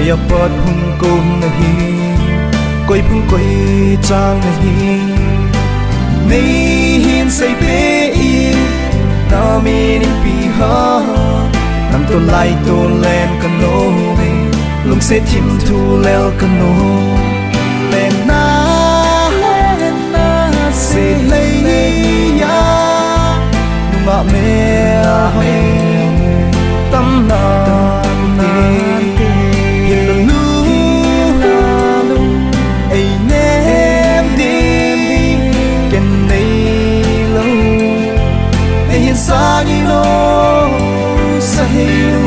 ya pat hung kum na hi koi phung koi chang na hi nei hin say pe i na mi ni pi ha nam to lai to len kan no me lung se thim thu lel kan no len na se lei ya ma me hai tâm na Saheinu, Saheinu.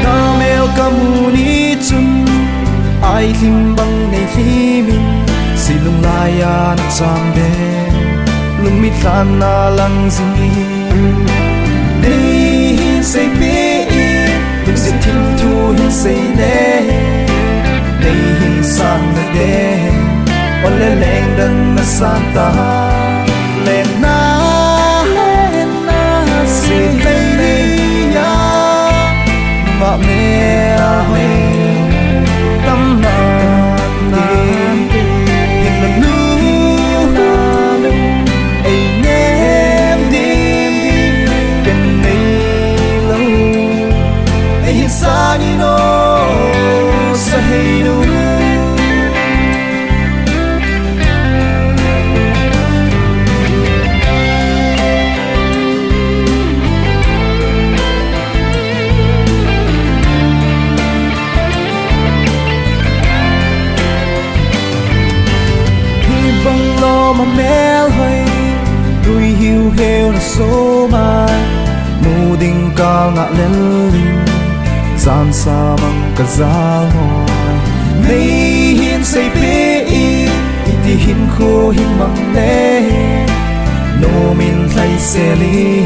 Na mel kamuni chun ai lim bang nei limin silung layan cham de lung mi than na lang zingi nei say pe lung sit thim thu hin say ne nei hin sang na de ole leng dan na santa len na se lei ya ma me hai tâm na na hin na nu ai nem dim ken nei lo ai hin Saheinu Saheinu mà mel hơi đuôi hiu heo là số mai mù đình cao ngạ lên linh gian xa bằng cả giá ngồi nay hiên say pe iti hin khô hin mang nè nô min thay xe li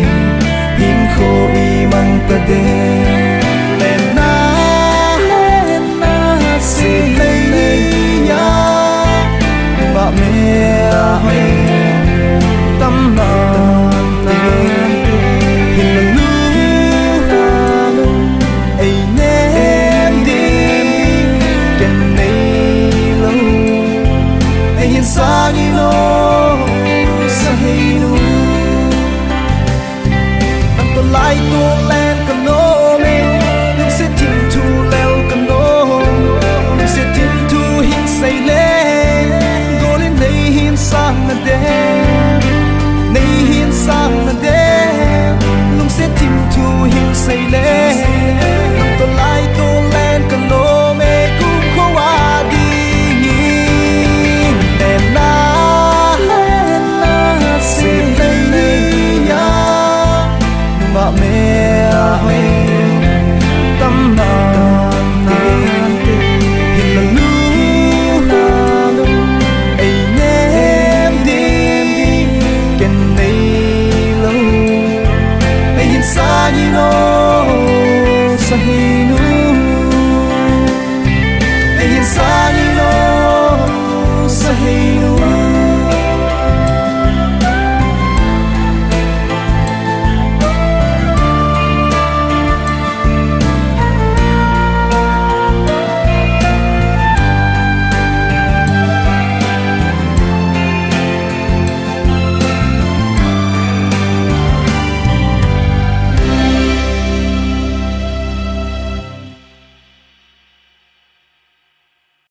hin khô i mang ta đê lên na se lei ya ma me tâm na hin na nu ai nem dim ken nei lo ai hin Saheinu Saheinu nam to lai to len kan no me lung se thim thu lel kan no lung se thim thu hin say le sang na de nei hin sang na de lung se thim thu hin say le